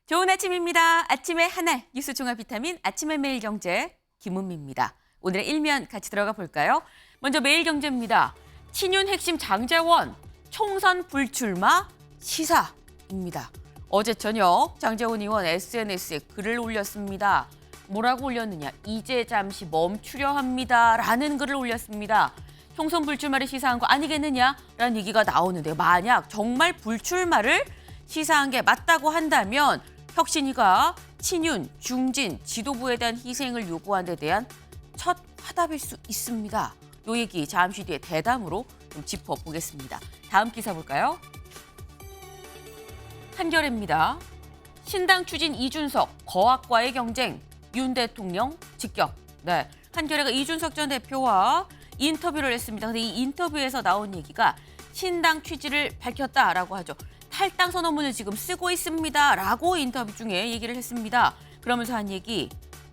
좋은 아침입니다. 아침의 하나 뉴스 종합 비타민 아침의 매일경제 김은미입니다. 오늘의 일면 같이 들어가 볼까요? 먼저 매일경제입니다. 친윤 핵심 장제원 총선 불출마 시사입니다. 어제 저녁 장제원 의원 SNS에 글을 올렸습니다. 뭐라고 올렸느냐? 이제 잠시 멈추려 합니다라는 글을 올렸습니다. 총선 불출마를 시사한 거 아니겠느냐라는 얘기가 나오는데 만약 정말 불출마를 시사한 게 맞다고 한다면 혁신위가 친윤, 중진, 지도부에 대한 희생을 요구한 데 대한 첫 화답일 수 있습니다. 요 얘기 잠시 뒤에 대담으로 좀 짚어보겠습니다. 다음 기사 볼까요? 한겨레입니다. 신당 추진 이준석, 거학과의 경쟁, 윤 대통령 직격. 네, 한겨레가 이준석 전 대표와 인터뷰를 했습니다. 근데 이 인터뷰에서 나온 얘기가 신당 취지를 밝혔다라고 하죠. 탈당 선언문을 지금 쓰고 있습니다라고 인터뷰 중에 얘기를 했습니다. 그러면서 한 얘기,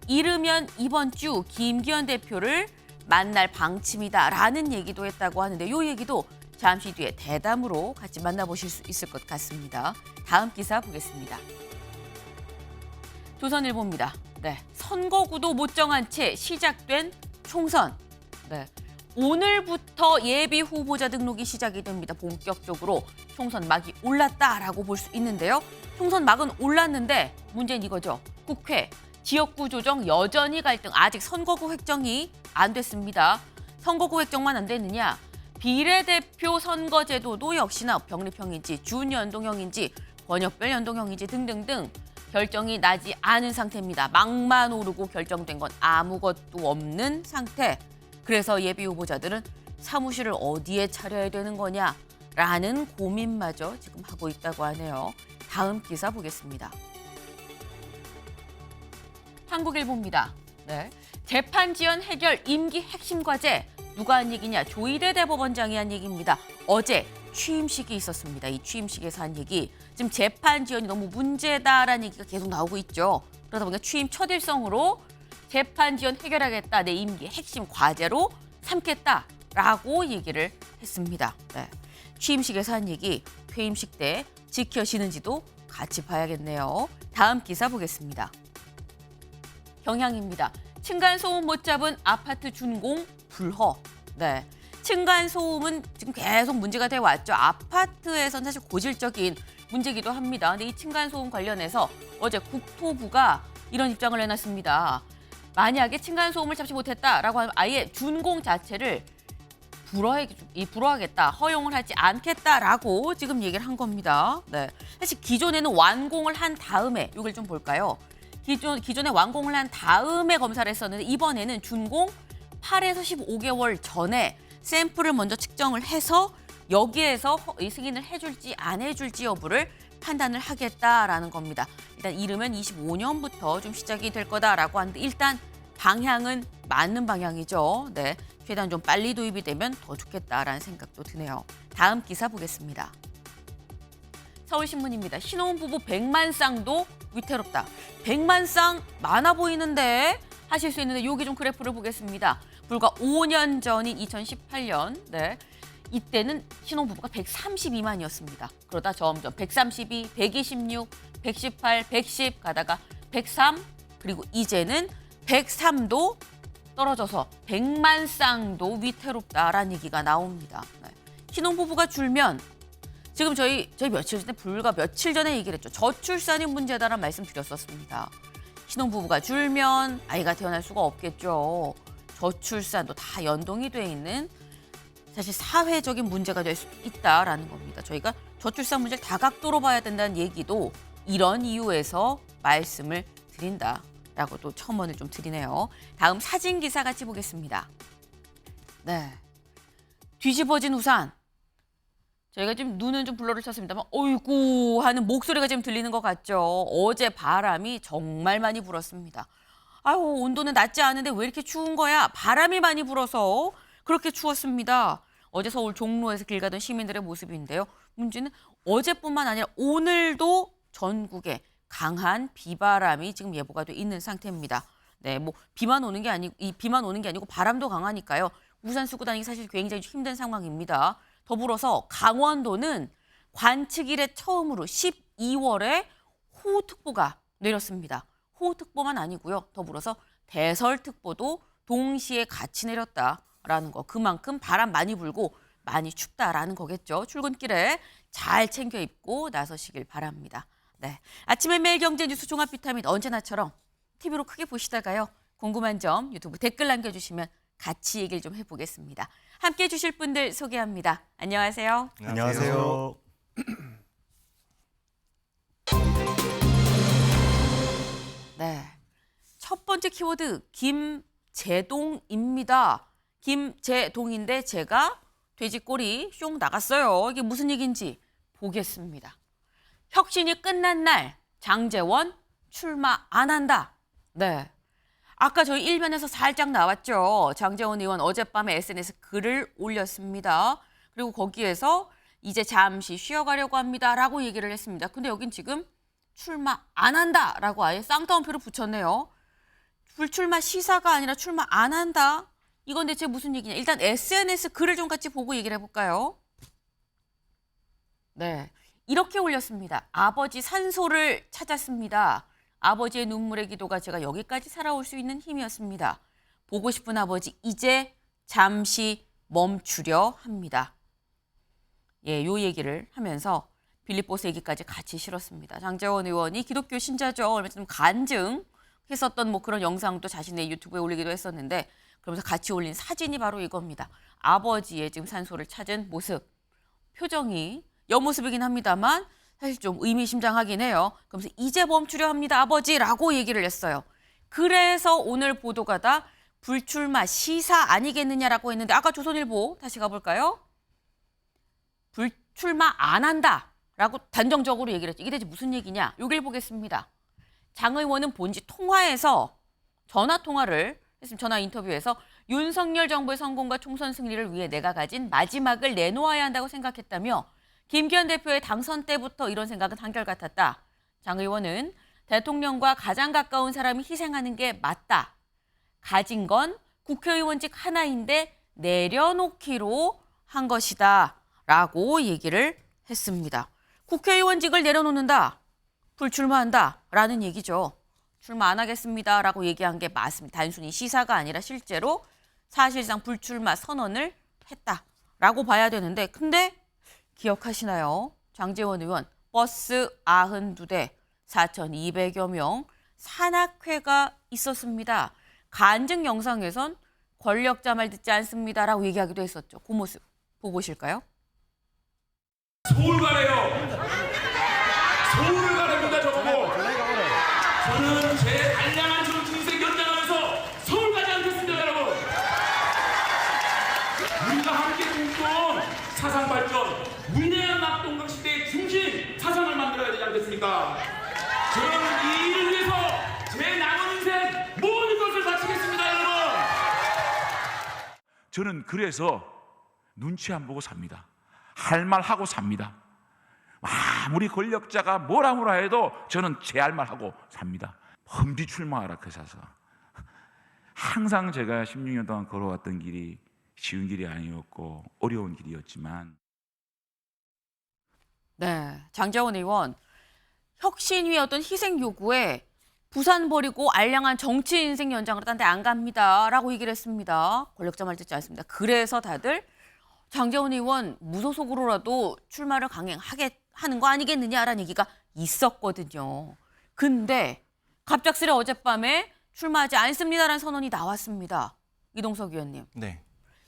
이르면 이번 주 김기현 대표를 만날 방침이다라는 얘기도 했다고 하는데 이 얘기도 잠시 뒤에 대담으로 같이 만나보실 수 있을 것 같습니다. 다음 기사 보겠습니다. 조선일보입니다. 네, 선거구도 못 정한 채 시작된 총선. 네, 오늘부터 예비 후보자 등록이 시작이 됩니다. 본격적으로 총선 막이 올랐다라고 볼 수 있는데요. 총선 막은 올랐는데 문제는 이거죠. 국회, 지역구 조정 여전히 갈등. 아직 선거구 획정이 안 됐습니다. 선거구 획정만 안 됐느냐. 비례대표 선거제도도 역시나 병립형인지 준연동형인지 번역별 연동형인지 등등등 결정이 나지 않은 상태입니다. 막만 오르고 결정된 건 아무것도 없는 상태. 그래서 예비 후보자들은 사무실을 어디에 차려야 되는 거냐라는 고민마저 지금 하고 있다고 하네요. 다음 기사 보겠습니다. 한국일보입니다. 네, 재판 지연 해결 임기 핵심 과제. 누가 한 얘기냐? 조희대 대법원장이 한 얘기입니다. 어제 취임식이 있었습니다. 이 취임식에서 한 얘기. 지금 재판 지연이 너무 문제다라는 얘기가 계속 나오고 있죠. 그러다 보니까 취임 첫 일성으로 재판 지연 해결하겠다. 내 임기 핵심 과제로 삼겠다라고 얘기를 했습니다. 네. 취임식에서 한 얘기, 퇴임식 때 지켜지는지도 같이 봐야겠네요. 다음 기사 보겠습니다. 경향입니다. 층간소음 못 잡은 아파트 준공 불허. 네, 층간소음은 지금 계속 문제가 돼 왔죠. 아파트에서는 사실 고질적인 문제기도 합니다. 근데 이 층간소음 관련해서 어제 국토부가 이런 입장을 내놨습니다. 만약에 층간소음을 잡지 못했다라고 하면 아예 준공 자체를 불허하겠다, 허용을 하지 않겠다라고 지금 얘기를 한 겁니다. 네, 사실 기존에는 완공을 한 다음에 이걸 좀 볼까요? 기존에 완공을 한 다음에 검사를 했었는데 이번에는 준공 8에서 15개월 전에 샘플을 먼저 측정을 해서 여기에서 승인을 해줄지 안 해줄지 여부를 판단을 하겠다라는 겁니다. 일단 이르면 25년부터 좀 시작이 될 거다라고 하는데 일단 방향은 맞는 방향이죠. 네, 최대한 좀 빨리 도입이 되면 더 좋겠다라는 생각도 드네요. 다음 기사 보겠습니다. 서울신문입니다. 신혼부부 100만 쌍도 위태롭다. 100만 쌍 많아 보이는데 하실 수 있는데 여기 좀 그래프를 보겠습니다. 불과 5년 전인 2018년, 네, 이때는 신혼부부가 132만이었습니다. 그러다 점점 132, 126, 118, 110 가다가 103, 그리고 이제는 103도 떨어져서 100만 쌍도 위태롭다라는 얘기가 나옵니다. 네. 신혼부부가 줄면 지금 저희 며칠 전에 불과 며칠 전에 얘기를 했죠. 저출산이 문제다라는 말씀 드렸었습니다. 신혼부부가 줄면 아이가 태어날 수가 없겠죠. 저출산도 다 연동이 돼 있는 사실 사회적인 문제가 될 수 있다라는 겁니다. 저희가 저출산 문제를 다각도로 봐야 된다는 얘기도 이런 이유에서 말씀을 드린다라고 또 첨언을 좀 드리네요. 다음 사진 기사 같이 보겠습니다. 네, 뒤집어진 우산. 저희가 지금 눈은 좀 블러를 쳤습니다만 어이구 하는 목소리가 지금 들리는 것 같죠. 어제 바람이 정말 많이 불었습니다. 아유, 온도는 낮지 않은데 왜 이렇게 추운 거야? 바람이 많이 불어서 그렇게 추웠습니다. 어제 서울 종로에서 길 가던 시민들의 모습인데요. 문제는 어제뿐만 아니라 오늘도 전국에 강한 비바람이 지금 예보가 돼 있는 상태입니다. 네, 뭐 비만 오는 게 아니고 바람도 강하니까요. 우산 쓰고 다니기 사실 굉장히 힘든 상황입니다. 더불어서 강원도는 관측 이래 처음으로 12월에 호우특보가 내렸습니다. 호우특보만 아니고요. 더불어서 대설특보도 동시에 같이 내렸다라는 거. 그만큼 바람 많이 불고 많이 춥다라는 거겠죠. 출근길에 잘 챙겨 입고 나서시길 바랍니다. 네, 아침에 매일 경제 뉴스 종합 비타민 언제나처럼 TV로 크게 보시다가요. 궁금한 점 유튜브 댓글 남겨주시면 같이 얘기를 좀 해보겠습니다. 함께해 주실 분들 소개합니다. 안녕하세요. 안녕하세요. 네, 첫 번째 키워드 김제동입니다. 김제동인데 제가 돼지꼬리 쇽 나갔어요. 이게 무슨 얘기인지 보겠습니다. 혁신이 끝난 날 장제원 출마 안 한다. 네. 아까 저희 일면에서 살짝 나왔죠. 장제원 의원 어젯밤에 SNS 글을 올렸습니다. 그리고 거기에서 이제 잠시 쉬어가려고 합니다라고 얘기를 했습니다. 근데 여긴 지금 출마 안 한다라고 아예 쌍따옴표를 붙였네요. 불출마 시사가 아니라 출마 안 한다. 이건 대체 무슨 얘기냐. 일단 SNS 글을 좀 같이 보고 얘기를 해볼까요? 네, 이렇게 올렸습니다. 아버지 산소를 찾았습니다. 아버지의 눈물의 기도가 제가 여기까지 살아올 수 있는 힘이었습니다. 보고 싶은 아버지 이제 잠시 멈추려 합니다. 예, 요 얘기를 하면서 빌립보스 얘기까지 같이 실었습니다. 장제원 의원이 기독교 신자죠. 얼마 전에 간증했었던 뭐 그런 영상도 자신의 유튜브에 올리기도 했었는데 그러면서 같이 올린 사진이 바로 이겁니다. 아버지의 지금 산소를 찾은 모습. 표정이 옆모습이긴 합니다만 사실 좀 의미심장하긴 해요. 그러면서 이제 멈추려 합니다, 아버지라고 얘기를 했어요. 그래서 오늘 보도가 다 불출마 시사 아니겠느냐라고 했는데 아까 조선일보 다시 가볼까요? 불출마 안 한다라고 단정적으로 얘기를 했죠. 이게 대체 무슨 얘기냐? 여길 보겠습니다. 장 의원은 본지 통화에서 전화 통화를 했습니다. 전화 인터뷰에서 윤석열 정부의 성공과 총선 승리를 위해 내가 가진 마지막을 내놓아야 한다고 생각했다며 김기현 대표의 당선 때부터 이런 생각은 한결같았다. 장 의원은 대통령과 가장 가까운 사람이 희생하는 게 맞다. 가진 건 국회의원직 하나인데 내려놓기로 한 것이다. 라고 얘기를 했습니다. 국회의원직을 내려놓는다. 불출마한다. 라는 얘기죠. 출마 안 하겠습니다. 라고 얘기한 게 맞습니다. 단순히 시사가 아니라 실제로 사실상 불출마 선언을 했다라고 봐야 되는데 근데 기억하시나요? 장제원 의원 버스 92대 4,200여 명 산악회가 있었습니다. 간증 영상에선 권력자 말 듣지 않습니다라고 얘기하기도 했었죠. 그 모습 보고 오실까요? 서울 가래요. 서울을 가랍니다 저보고. 저는 제 알량한 정치 인생 연장하면서 서울 가지 않겠습니다 여러분. 우리가 함께 꿈꾼 사상 발전, 위대한 낙동강 시대의 중심 사상을 만들어야 되지 않겠습니까? 저는 이 일을 위해서 제 남은 인생 모든 것을 바치겠습니다 여러분. 저는 그래서 눈치 안 보고 삽니다. 할 말 하고 삽니다. 아무리 권력자가 뭐라 해도 저는 제 할 말 하고 삽니다. 험지 출마하라 그 사서. 항상 제가 16년 동안 걸어왔던 길이 쉬운 길이 아니었고 어려운 길이었지만 네, 장제원 의원 혁신 위의 어떤 희생 요구에 부산 버리고 알량한 정치 인생 연장으로 딴 데 안 갑니다라고 얘기를 했습니다. 권력자 말 듣지 않습니다. 그래서 다들 장제원 의원 무소속으로라도 출마를 강행하게 하는 거 아니겠느냐라는 얘기가 있었거든요. 근데 갑작스레 어젯밤에 출마하지 않습니다라는 선언이 나왔습니다. 이동석 의원님. 네.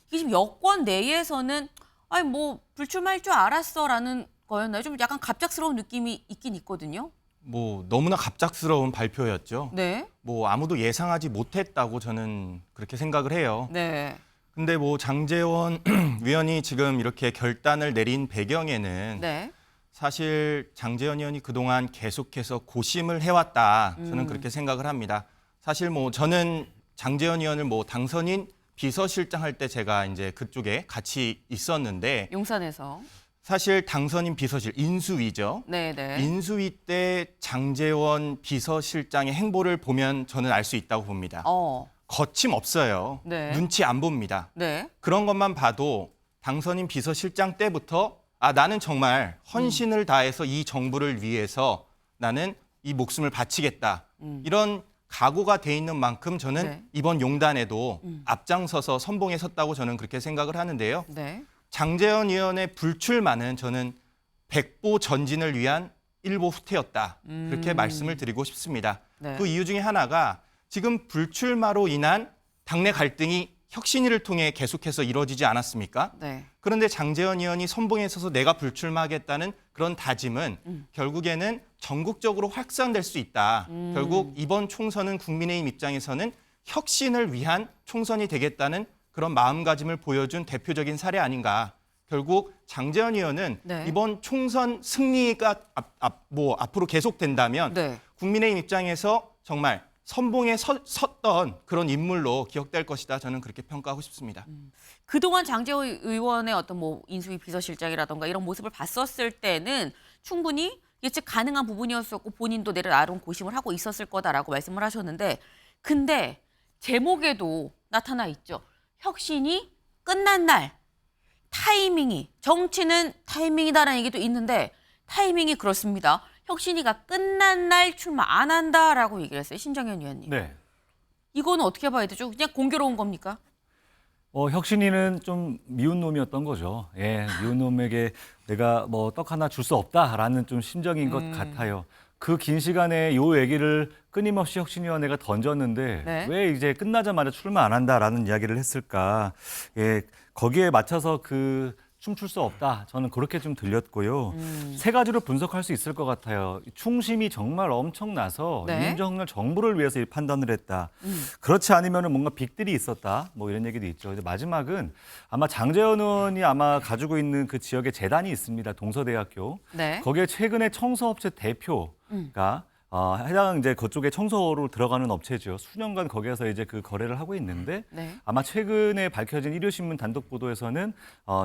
이게 지금 여권 내에서는 아니 뭐 불출마할 줄 알았어라는 거였나요? 좀 약간 갑작스러운 느낌이 있긴 있거든요. 뭐 너무나 갑작스러운 발표였죠. 네. 뭐 아무도 예상하지 못했다고 저는 그렇게 생각을 해요. 네. 근데 뭐 장제원 위원이 지금 이렇게 결단을 내린 배경에는 네. 사실 장제원 의원이 그동안 계속해서 고심을 해왔다. 저는 그렇게 생각을 합니다. 사실 뭐 저는 장제원 의원을 뭐 당선인 비서실장 할 때 제가 이제 그쪽에 같이 있었는데 용산에서. 사실 당선인 비서실 인수위죠. 네네. 인수위 때 장제원 비서실장의 행보를 보면 저는 알 수 있다고 봅니다. 거침없어요. 네. 눈치 안 봅니다. 네. 그런 것만 봐도 당선인 비서실장 때부터 나는 정말 헌신을 다해서 이 정부를 위해서 나는 이 목숨을 바치겠다. 이런 각오가 돼 있는 만큼 저는 네. 이번 용단에도 앞장서서 선봉에 섰다고 저는 그렇게 생각을 하는데요. 네. 장제원 의원의 불출마는 저는 백보 전진을 위한 일보 후퇴였다. 그렇게 말씀을 드리고 싶습니다. 네. 그 이유 중에 하나가 지금 불출마로 인한 당내 갈등이 혁신위를 통해 계속해서 이루어지지 않았습니까? 네. 그런데 장제원 의원이 선봉에 서서 내가 불출마하겠다는 그런 다짐은 결국에는 전국적으로 확산될 수 있다. 결국 이번 총선은 국민의힘 입장에서는 혁신을 위한 총선이 되겠다는 그런 마음가짐을 보여준 대표적인 사례 아닌가. 결국 장제원 의원은 네. 이번 총선 승리가 앞으로 계속된다면 네. 국민의힘 입장에서 정말 선봉에 섰던 그런 인물로 기억될 것이다. 저는 그렇게 평가하고 싶습니다. 그동안 장제원 의원의 어떤 뭐 인수위 비서실장이라던가 이런 모습을 봤었을 때는 충분히 예측 가능한 부분이었었고 본인도 나름 고심을 하고 있었을 거다라고 말씀을 하셨는데 근데 제목에도 나타나 있죠. 혁신이 끝난 날 타이밍이 정치는 타이밍이다라는 얘기도 있는데 타이밍이 그렇습니다. 혁신이가 끝난 날 출마 안 한다라고 얘기를 했어요. 신정현 의원님. 네. 이거는 어떻게 봐야 되죠? 그냥 공교로운 겁니까? 혁신이는 좀 미운 놈이었던 거죠. 예, 미운 놈에게 내가 뭐 떡 하나 줄 수 없다라는 좀 심정인 것 같아요. 그 긴 시간에 요 얘기를 끊임없이 혁신위원회가 던졌는데 네. 왜 이제 끝나자마자 출마 안 한다라는 이야기를 했을까? 예, 거기에 맞춰서 춤출 수 없다. 저는 그렇게 좀 들렸고요. 세 가지로 분석할 수 있을 것 같아요. 충심이 정말 엄청나서 네. 윤석열 정부를 위해서 이 판단을 했다. 그렇지 않으면 뭔가 빅들이 있었다. 뭐 이런 얘기도 있죠. 근데 마지막은 아마 장제원 의원이 아마 가지고 있는 그 지역에 재단이 있습니다. 동서대학교. 네. 거기에 최근에 청소업체 대표가 해당 이제 그쪽에 청소로 들어가는 업체죠. 수년간 거기에서 이제 그 거래를 하고 있는데 네. 아마 최근에 밝혀진 일요신문 단독 보도에서는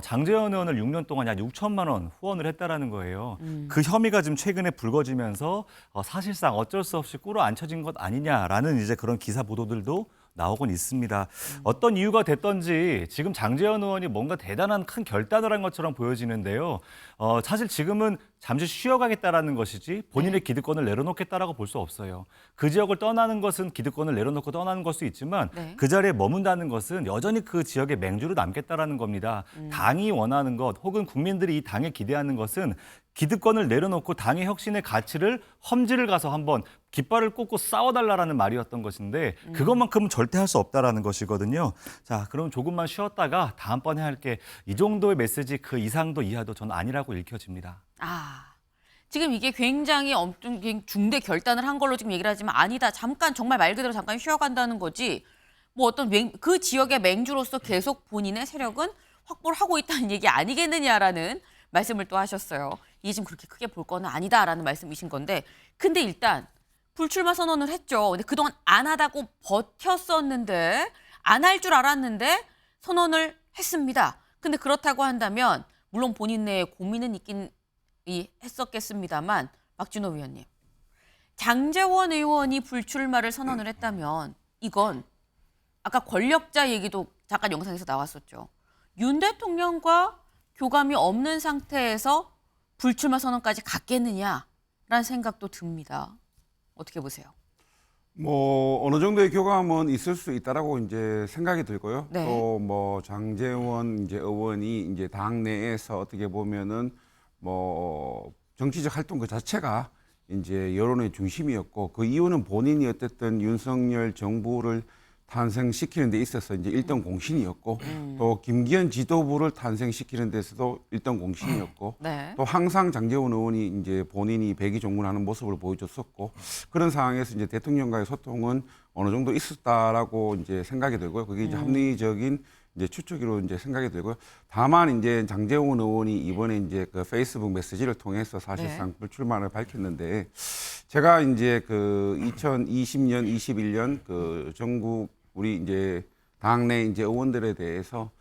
장제원 의원을 6년 동안 약 6천만 원 후원을 했다라는 거예요. 그 혐의가 지금 최근에 불거지면서 사실상 어쩔 수 없이 꿇어 앉혀진 것 아니냐라는 이제 그런 기사 보도들도 나오곤 있습니다. 어떤 이유가 됐던지 지금 장제원 의원이 뭔가 대단한 큰 결단을 한 것처럼 보여지는데요. 사실 지금은 잠시 쉬어가겠다라는 것이지 본인의 기득권을 내려놓겠다라고 볼 수 없어요. 그 지역을 떠나는 것은 기득권을 내려놓고 떠나는 걸 수 있지만 네. 그 자리에 머문다는 것은 여전히 그 지역의 맹주로 남겠다라는 겁니다. 당이 원하는 것 혹은 국민들이 이 당에 기대하는 것은 기득권을 내려놓고 당의 혁신의 가치를 험지를 가서 한번 깃발을 꽂고 싸워달라라는 말이었던 것인데 그것만큼은 절대 할 수 없다라는 것이거든요. 자, 그럼 조금만 쉬었다가 다음번에 할게 이 정도의 메시지 그 이상도 이하도 저는 아니라고 읽혀집니다. 지금 이게 굉장히 엄청 중대 결단을 한 걸로 지금 얘기를 하지만 아니다. 잠깐 정말 말 그대로 잠깐 쉬어간다는 거지. 뭐 어떤 그 지역의 맹주로서 계속 본인의 세력은 확보를 하고 있다는 얘기 아니겠느냐라는 말씀을 또 하셨어요. 이게 지금 그렇게 크게 볼 거는 아니다라는 말씀이신 건데 근데 일단 불출마 선언을 했죠. 근데 그동안 안 하다고 버텼었는데 안 할 줄 알았는데 선언을 했습니다. 근데 그렇다고 한다면 물론 본인 내에 고민은 있긴 했었겠습니다만 박준호 위원님. 장제원 의원이 불출마를 선언을 했다면 이건 아까 권력자 얘기도 잠깐 영상에서 나왔었죠. 윤 대통령과 교감이 없는 상태에서 불출마 선언까지 갔겠느냐라는 생각도 듭니다. 어떻게 보세요? 뭐 어느 정도의 교감은 있을 수 있다라고 이제 생각이 들고요. 네. 또 뭐 장제원 이제 의원이 이제 당 내에서 어떻게 보면은 뭐 정치적 활동 그 자체가 이제 여론의 중심이었고 그 이유는 본인이 어쨌든 윤석열 정부를 탄생시키는 데 있어서 이제 일등 공신이었고 또 김기현 지도부를 탄생시키는 데서도 일등 공신이었고 네. 또 항상 장제원 의원이 이제 본인이 백의종군하는 모습을 보여줬었고 그런 상황에서 이제 대통령과의 소통은 어느 정도 있었다라고 이제 생각이 되고요. 그게 이제 합리적인 이제 추측으로 이제 생각이 되고요. 다만 이제 장제원 의원이 이번에 이제 그 페이스북 메시지를 통해서 사실상 불출마를 밝혔는데 제가 이제 그 2020년, 21년 그 전국 우리 이제 당내 이제 의원들에 대해서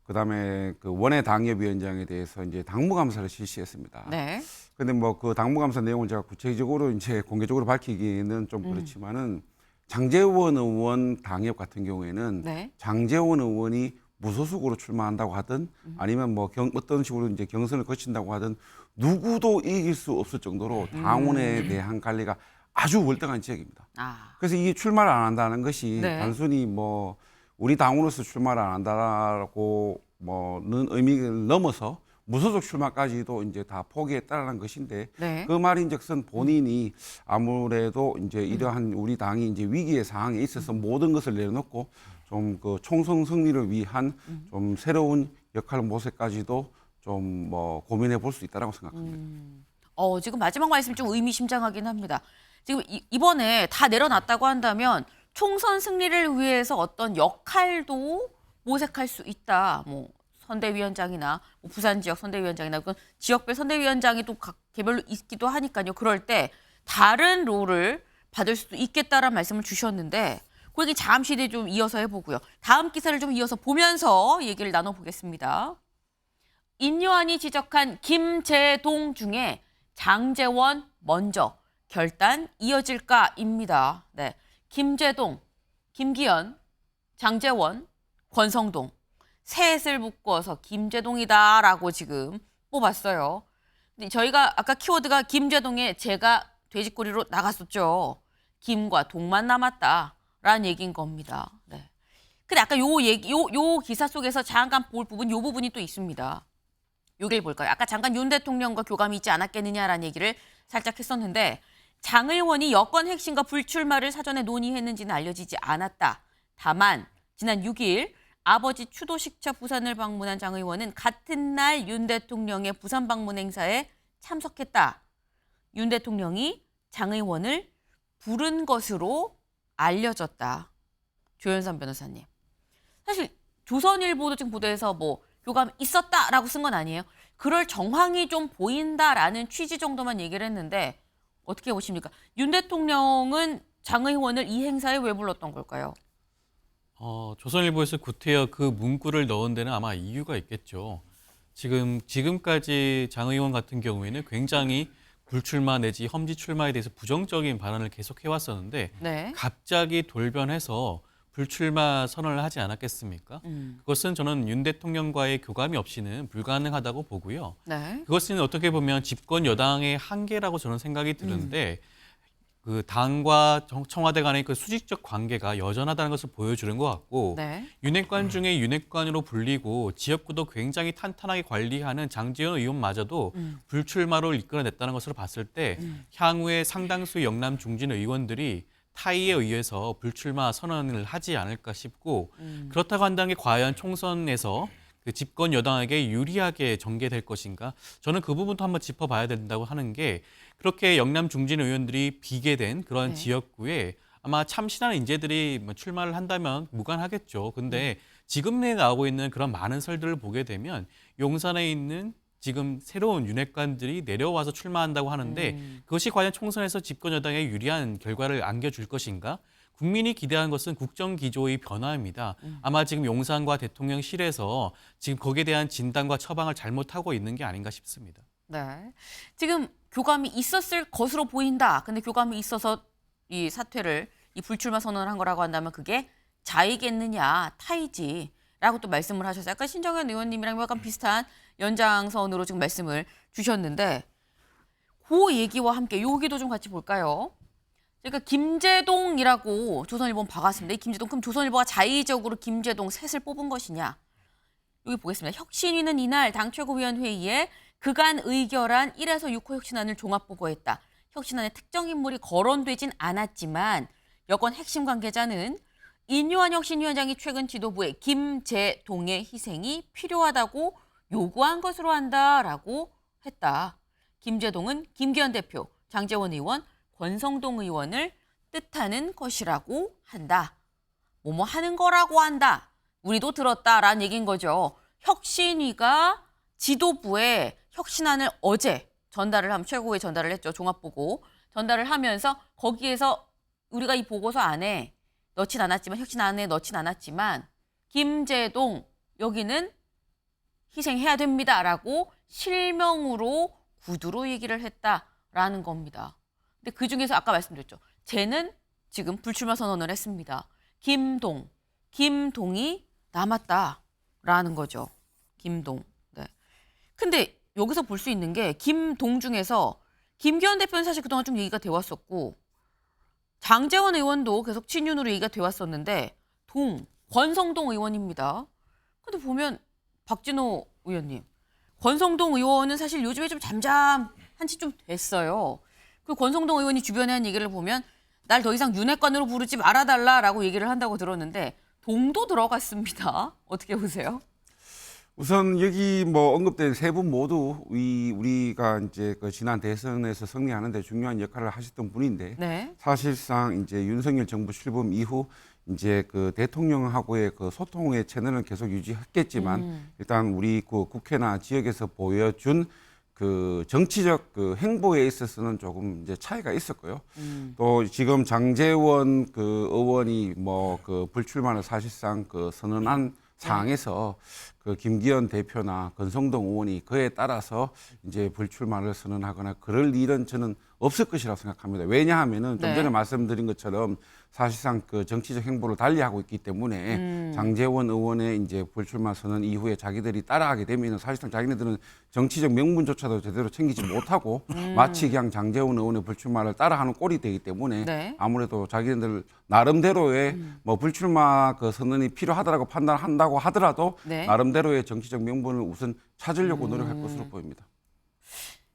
그다음에 그 원외 당협위원장에 대해서 이제 당무감사를 실시했습니다. 네. 근데 뭐 그 당무감사 내용을 제가 구체적으로 이제 공개적으로 밝히기는 좀 그렇지만은 장제원 의원 당협 같은 경우에는 네. 장제원 의원이 무소속으로 출마한다고 하든 아니면 뭐 어떤 식으로 이제 경선을 거친다고 하든 누구도 이길 수 없을 정도로 당원에 대한 관리가 아주 월등한 지역입니다. 아, 그래서 이 출마를 안 한다는 것이 네. 단순히 뭐 우리 당으로서 출마를 안 한다라고 뭐는 의미를 넘어서 무소속 출마까지도 이제 다 포기했다라는 것인데 네. 그 말인즉슨 본인이 아무래도 이제 이러한 우리 당이 이제 위기의 상황에 있어서 모든 것을 내려놓고 좀 그 총선 승리를 위한 좀 새로운 역할 모색까지도 좀 뭐 고민해 볼 수 있다라고 생각합니다. 지금 마지막 말씀 좀 의미심장하긴 합니다. 지금 이번에 다 내려놨다고 한다면 총선 승리를 위해서 어떤 역할도 모색할 수 있다. 뭐 선대위원장이나 뭐 부산 지역 선대위원장이나 그건 지역별 선대위원장이 또 각 개별로 있기도 하니까요. 그럴 때 다른 롤을 받을 수도 있겠다라는 말씀을 주셨는데 그 얘기 잠시 뒤에 좀 이어서 해보고요. 다음 기사를 좀 이어서 보면서 얘기를 나눠보겠습니다. 인요한이 지적한 김재동 중에 장제원 먼저 결단 이어질까입니다. 네, 김재동, 김기현, 장제원, 권성동 셋을 묶어서 김재동이다라고 지금 뽑았어요. 근데 저희가 아까 키워드가 김재동에 제가 돼지꼬리로 나갔었죠. 김과 동만 남았다라는 얘기인 겁니다. 네. 근데 아까 요 기사 속에서 잠깐 볼 부분, 요 부분이 또 있습니다. 여길 볼까요? 아까 잠깐 윤 대통령과 교감이 있지 않았겠느냐라는 얘기를 살짝 했었는데 장 의원이 여권 핵심과 불출마를 사전에 논의했는지는 알려지지 않았다. 다만 지난 6일 아버지 추도식차 부산을 방문한 장 의원은 같은 날 윤 대통령의 부산 방문 행사에 참석했다. 윤 대통령이 장 의원을 부른 것으로 알려졌다. 조현선 변호사님. 사실 조선일보도 지금 보도에서 뭐 교감 있었다라고 쓴 건 아니에요. 그럴 정황이 좀 보인다라는 취지 정도만 얘기를 했는데 어떻게 보십니까? 윤 대통령은 장 의원을 이 행사에 왜 불렀던 걸까요? 조선일보에서 구태여 그 문구를 넣은 데는 아마 이유가 있겠죠. 지금까지 장 의원 같은 경우에는 굉장히 불출마 내지 험지 출마에 대해서 부정적인 발언을 계속 해왔었는데 네. 갑자기 돌변해서 불출마 선언을 하지 않았겠습니까? 그것은 저는 윤 대통령과의 교감이 없이는 불가능하다고 보고요. 네. 그것은 어떻게 보면 집권 여당의 한계라고 저는 생각이 드는데 그 당과 청와대 간의 그 수직적 관계가 여전하다는 것을 보여주는 것 같고 네. 윤핵관 중에 윤핵관으로 불리고 지역구도 굉장히 탄탄하게 관리하는 장제원 의원마저도 불출마로 이끌어냈다는 것으로 봤을 때 향후에 상당수 영남 중진 의원들이 타의에 의해서 불출마 선언을 하지 않을까 싶고 그렇다고 한다는 게 과연 총선에서 그 집권 여당에게 유리하게 전개될 것인가? 저는 그 부분도 한번 짚어봐야 된다고 하는 게 그렇게 영남 중진 의원들이 비게 된 그런 네. 지역구에 아마 참신한 인재들이 뭐 출마를 한다면 무관하겠죠. 근데 지금 내에 나오고 있는 그런 많은 설들을 보게 되면 용산에 있는 지금 새로운 윤핵관들이 내려와서 출마한다고 하는데 그것이 과연 총선에서 집권 여당에 유리한 결과를 안겨줄 것인가? 국민이 기대하는 것은 국정 기조의 변화입니다. 아마 지금 용산과 대통령실에서 지금 거기에 대한 진단과 처방을 잘못하고 있는 게 아닌가 싶습니다. 네. 지금 교감이 있었을 것으로 보인다. 근데 교감이 있어서 이 사퇴를, 이 불출마 선언을 한 거라고 한다면 그게 자이겠느냐, 타이지라고 또 말씀을 하셨어요. 아까 신정현 의원님이랑 약간 비슷한 연장선으로 지금 말씀을 주셨는데 그 얘기와 함께 여기도 좀 같이 볼까요? 그러니까 김재동이라고 조선일보는 박았습니다. 이 김재동, 그럼 조선일보가 자의적으로 김재동 셋을 뽑은 것이냐? 여기 보겠습니다. 혁신위는 이날 당 최고위원회의에 그간 의결한 1에서 6호 혁신안을 종합보고했다. 혁신안에 특정 인물이 거론되진 않았지만 여권 핵심 관계자는 인요한 혁신위원장이 최근 지도부에 김재동의 희생이 필요하다고 요구한 것으로 한다라고 했다. 김재동은 김기현 대표, 장제원 의원, 권성동 의원을 뜻하는 것이라고 한다. 뭐뭐 하는 거라고 한다. 우리도 들었다라는 얘기인 거죠. 혁신위가 지도부에 혁신안을 어제 전달을 하면 최고위에 전달을 했죠. 종합보고 전달을 하면서 거기에서 우리가 이 보고서 안에 넣진 않았지만 혁신안에 넣진 않았지만 김재동 여기는 희생해야 됩니다라고 실명으로 구두로 얘기를 했다라는 겁니다. 근데 그중에서 아까 말씀드렸죠. 쟤는 지금 불출마 선언을 했습니다. 김동이 남았다라는 거죠. 김동. 네. 근데 여기서 볼 수 있는 게 김동 중에서 김기현 대표는 사실 그동안 좀 얘기가 되어 왔었고 장제원 의원도 계속 친윤으로 얘기가 돼 왔었는데 권성동 의원입니다. 근데 보면 박진호 의원님, 권성동 의원은 사실 요즘에 좀 잠잠한 지 좀 됐어요. 그 권성동 의원이 주변에 한 얘기를 보면 날 더 이상 윤핵관으로 부르지 말아달라라고 얘기를 한다고 들었는데 동도 들어갔습니다. 어떻게 보세요? 우선 여기 뭐 언급된 세 분 모두 우리가 이제 그 지난 대선에서 승리하는데 중요한 역할을 하셨던 분인데 네. 사실상 이제 윤석열 정부 출범 이후 이제 그 대통령하고의 그 소통의 채널은 계속 유지했겠지만 일단 우리 그 국회나 지역에서 보여준 그 정치적 그 행보에 있어서는 조금 이제 차이가 있었고요. 또 지금 장제원 그 의원이 뭐 그 불출마를 사실상 그 선언한 상황에서 그 김기현 대표나 권성동 의원이 그에 따라서 이제 불출마를 선언하거나 그럴 일은 저는 없을 것이라고 생각합니다. 왜냐하면은 좀 네. 전에 말씀드린 것처럼 사실상 그 정치적 행보를 달리하고 있기 때문에 장제원 의원의 이제 불출마 선언 이후에 자기들이 따라하게 되면은 사실상 자기네들은 정치적 명분조차도 제대로 챙기지 못하고 마치 그냥 장제원 의원의 불출마를 따라하는 꼴이 되기 때문에 네. 아무래도 자기네들 나름대로의 뭐 불출마 그 선언이 필요하다라고 판단한다고 하더라도 네. 나름대로의 정치적 명분을 우선 찾으려고 노력할 것으로 보입니다.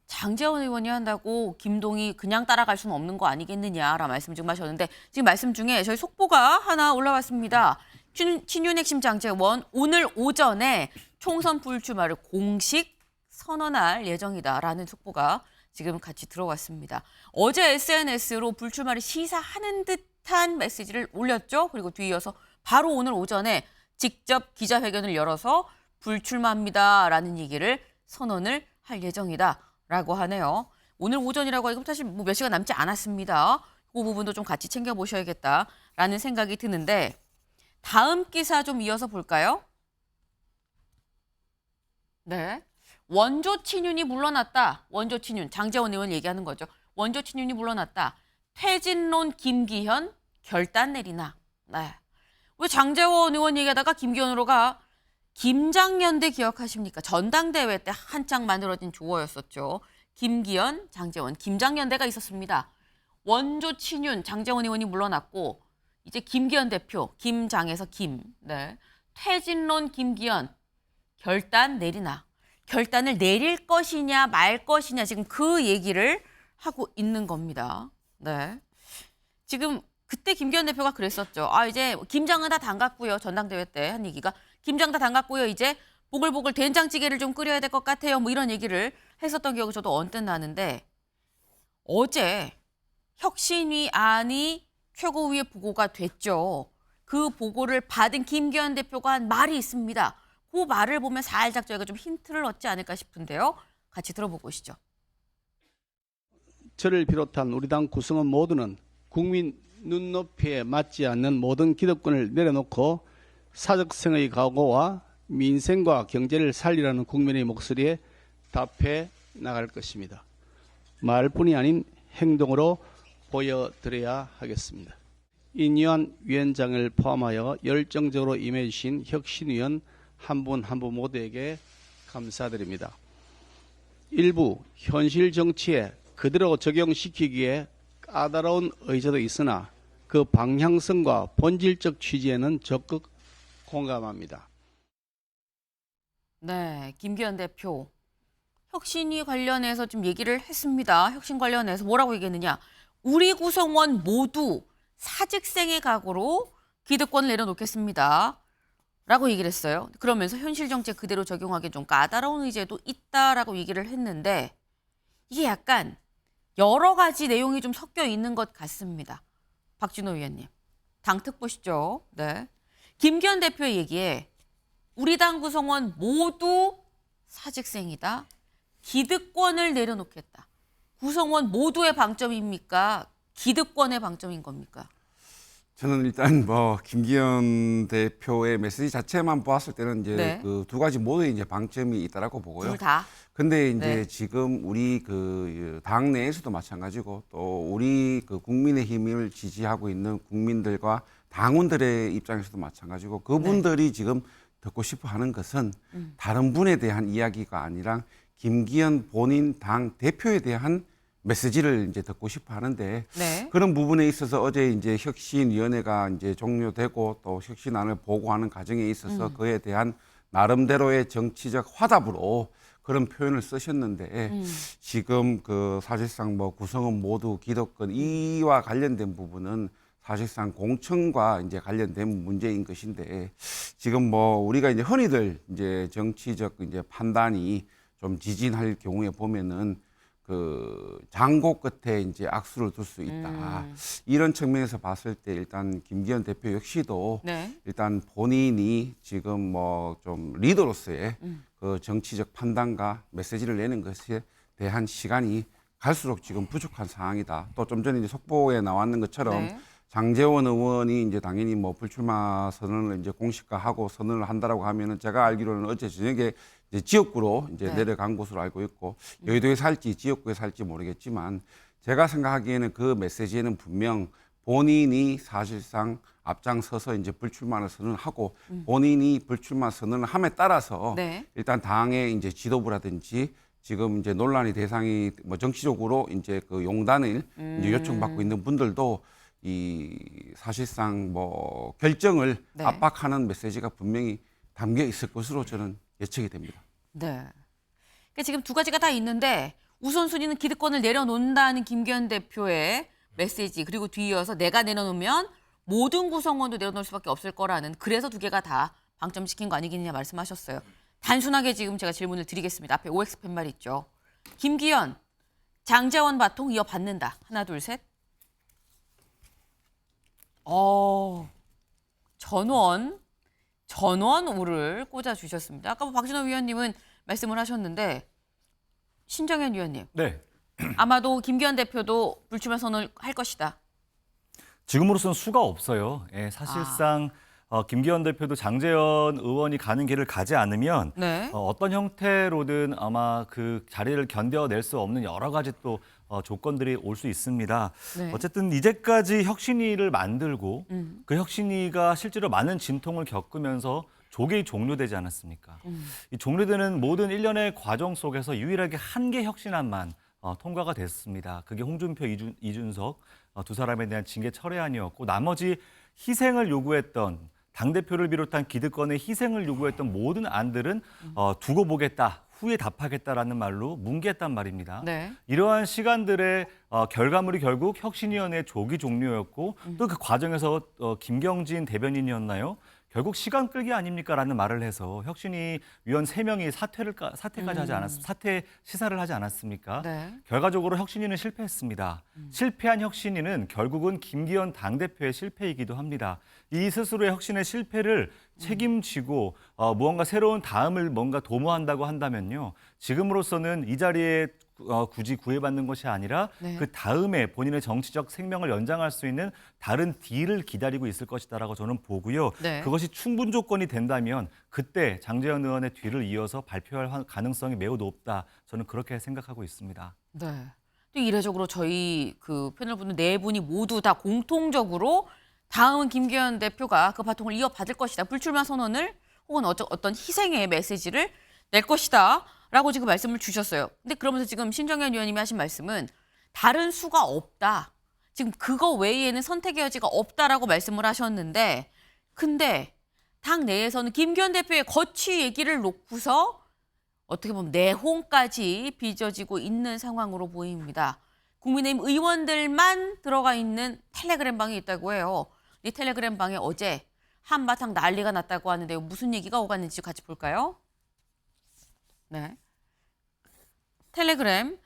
장제원 의원이 한다고 김동희 그냥 따라갈 수는 없는 거 아니겠느냐라는 말씀 지금 하셨는데 지금 말씀 중에 저희 속보가 하나 올라왔습니다. 친윤 핵심 장제원 오늘 오전에 총선 불출마를 공식 선언할 예정이다라는 속보가 지금 같이 들어왔습니다. 어제 SNS로 불출마를 시사하는 듯한 메시지를 올렸죠. 그리고 뒤이어서 바로 오늘 오전에 직접 기자회견을 열어서 불출마합니다라는 얘기를 선언을 할 예정이다라고 하네요. 오늘 오전이라고 하니까 사실 뭐 몇 시간 남지 않았습니다. 그 부분도 좀 같이 챙겨보셔야겠다라는 생각이 드는데 다음 기사 좀 이어서 볼까요? 네. 원조 친윤이 물러났다. 원조 친윤, 장제원 의원 얘기하는 거죠. 원조 친윤이 물러났다. 퇴진론 김기현 결단 내리나. 네. 왜 장제원 의원 얘기하다가 김기현 의원가 김장연대 기억하십니까? 전당대회 때 한창 만들어진 조어였었죠. 김기현, 장제원, 김장연대가 있었습니다. 원조 친윤 장제원 의원이 물러났고 이제 김기현 대표, 김장에서 김. 네. 퇴진론 김기현 결단 내리나. 결단을 내릴 것이냐 말 것이냐 지금 그 얘기를 하고 있는 겁니다. 네. 지금 그때 김기현 대표가 그랬었죠. 이제 김장은 다 담갔고요. 전당대회 때 한 얘기가 김장 다 담갔고요. 이제 보글보글 된장찌개를 좀 끓여야 될 것 같아요. 뭐 이런 얘기를 했었던 기억이 저도 언뜻 나는데 어제 혁신위 안이 최고위에 보고가 됐죠. 그 보고를 받은 김기현 대표가 한 말이 있습니다. 그 말을 보면 살짝 저희가 좀 힌트를 얻지 않을까 싶은데요. 같이 들어보고 오시죠. 저를 비롯한 우리 당 구성원 모두는 국민 눈높이에 맞지 않는 모든 기득권을 내려놓고 사적성의 각오와 민생과 경제를 살리라는 국민의 목소리에 답해 나갈 것입니다. 말뿐이 아닌 행동으로 보여드려야 하겠습니다. 인유한 위원장을 포함하여 열정적으로 임해 주신 혁신위원 한 분 한 분 모두에게 감사드립니다. 일부 현실 정치에 그대로 적용시키기에 까다로운 의제도 있으나 그 방향성과 본질적 취지에는 적극 공감합니다. 네, 김기현 대표. 혁신위 관련해서 좀 얘기를 했습니다. 혁신 관련해서 뭐라고 얘기했느냐. 우리 구성원 모두 사직생의 각오로 기득권을 내려놓겠습니다. 라고 얘기를 했어요. 그러면서 현실 정책 그대로 적용하기 좀 까다로운 의제도 있다라고 얘기를 했는데 이게 약간 여러 가지 내용이 좀 섞여 있는 것 같습니다. 박진호 위원님, 당 특보시죠. 네. 김기현 대표의 얘기에 우리 당 구성원 모두 사직생이다. 기득권을 내려놓겠다. 구성원 모두의 방점입니까? 기득권의 방점인 겁니까? 저는 일단 뭐 김기현 대표의 메시지 자체만 보았을 때는 이제 네. 그 두 가지 모두에 이제 방점이 있다라고 보고요. 둘 다. 근데 이제 네. 지금 우리 그 당 내에서도 마찬가지고 또 우리 그 국민의힘을 지지하고 있는 국민들과 당원들의 입장에서도 마찬가지고 그분들이 지금 듣고 싶어 하는 것은 다른 분에 대한 이야기가 아니라 김기현 본인 당 대표에 대한 메시지를 이제 듣고 싶어 하는데 네. 그런 부분에 있어서 어제 이제 혁신위원회가 이제 종료되고 또 혁신안을 보고하는 과정에 있어서 그에 대한 나름대로의 정치적 화답으로 그런 표현을 쓰셨는데 지금 그 사실상 뭐 구성원 모두 기득권 이와 관련된 부분은 사실상 공천과 이제 관련된 문제인 것인데 지금 뭐 우리가 이제 흔히들 이제 정치적 이제 판단이 좀 지진할 경우에 보면은 그 장고 끝에 이제 악수를 둘 수 있다. 이런 측면에서 봤을 때 일단 김기현 대표 역시도 네. 일단 본인이 지금 뭐 좀 리더로서의 그 정치적 판단과 메시지를 내는 것에 대한 시간이 갈수록 지금 부족한 상황이다. 또 좀 전에 이제 속보에 나왔는 것처럼 네. 장제원 의원이 이제 당연히 뭐 불출마 선언을 이제 공식화하고 선언을 한다라고 하면은 제가 알기로는 어제 저녁에 이제 지역구로 이제 네. 내려간 것으로 알고 있고 여의도에 살지 지역구에 살지 모르겠지만 제가 생각하기에는 그 메시지에는 분명 본인이 사실상 앞장서서 이제 불출마를 선언하고 본인이 불출마 선언을 함에 따라서 네. 일단 당의 이제 지도부라든지 지금 이제 논란의 대상이 뭐 정치적으로 이제 그 용단을 이제 요청받고 있는 분들도 이 사실상 뭐 결정을 네. 압박하는 메시지가 분명히 담겨 있을 것으로 저는 예측이 됩니다. 네. 그러니까 지금 두 가지가 다 있는데 우선순위는 기득권을 내려놓는다는 김기현 대표의 메시지 그리고 뒤이어서 내가 내려놓으면 모든 구성원도 내려놓을 수밖에 없을 거라는 그래서 두 개가 다 방점시킨 거 아니겠느냐 말씀하셨어요. 단순하게 지금 제가 질문을 드리겠습니다. 앞에 OX 팻말 있죠. 김기현, 장제원 바통 이어받는다. 하나 둘 셋. 전원 오를 꽂아주셨습니다. 아까 박진호 위원님은 말씀을 하셨는데 신정현 위원님 네. 아마도 김기현 대표도 불출마 선언을 할 것이다. 지금으로서는 수가 없어요. 예, 사실상 김기현 대표도 장제원 의원이 가는 길을 가지 않으면 네. 어떤 형태로든 아마 그 자리를 견뎌낼 수 없는 여러 가지 또 조건들이 올 수 있습니다. 네. 어쨌든 이제까지 혁신위를 만들고 그 혁신위가 실제로 많은 진통을 겪으면서 조기 종료되지 않았습니까? 이 종료되는 모든 일련의 과정 속에서 유일하게 한 개 혁신안만 통과가 됐습니다. 그게 홍준표, 이준석 두 사람에 대한 징계 철회안이었고 나머지 희생을 요구했던 당대표를 비롯한 기득권의 희생을 요구했던 모든 안들은 두고 보겠다, 후에 답하겠다라는 말로 뭉개했단 말입니다. 네. 이러한 시간들의 결과물이 결국 혁신위원회 조기 종료였고 또 그 과정에서 김경진 대변인이었나요? 결국 시간 끌기 아닙니까라는 말을 해서 혁신위 위원 3명이 사퇴까지 하지 않았습니까? 사퇴 시사를 하지 않았습니까? 네. 결과적으로 혁신위는 실패했습니다. 실패한 혁신위는 결국은 김기현 당대표의 실패이기도 합니다. 이 스스로의 혁신의 실패를 책임지고 무언가 새로운 다음을 뭔가 도모한다고 한다면요. 지금으로서는 이 자리에 굳이 구애받는 것이 아니라 네. 그 다음에 본인의 정치적 생명을 연장할 수 있는 다른 딜을 기다리고 있을 것이다라고 저는 보고요. 네. 그것이 충분 조건이 된다면 그때 장제원 의원의 뒤를 이어서 발표할 가능성이 매우 높다. 저는 그렇게 생각하고 있습니다. 네. 또 이례적으로 저희 그 패널분들 네 분이 모두 다 공통적으로 다음은 김기현 대표가 그 바통을 이어받을 것이다. 불출마 선언을 혹은 어떤 희생의 메시지를 낼 것이다. 라고 지금 말씀을 주셨어요. 근데 그러면서 지금 신정현 의원님이 하신 말씀은 다른 수가 없다. 지금 그거 외에는 선택의 여지가 없다라고 말씀을 하셨는데 근데 당 내에서는 김기현 대표의 거취 얘기를 놓고서 어떻게 보면 내홍까지 빚어지고 있는 상황으로 보입니다. 국민의힘 의원들만 들어가 있는 텔레그램 방이 있다고 해요. 이 텔레그램 방에 어제 한바탕 난리가 났다고 하는데요. 무슨 얘기가 오갔는지 같이 볼까요? 네. 텔레그램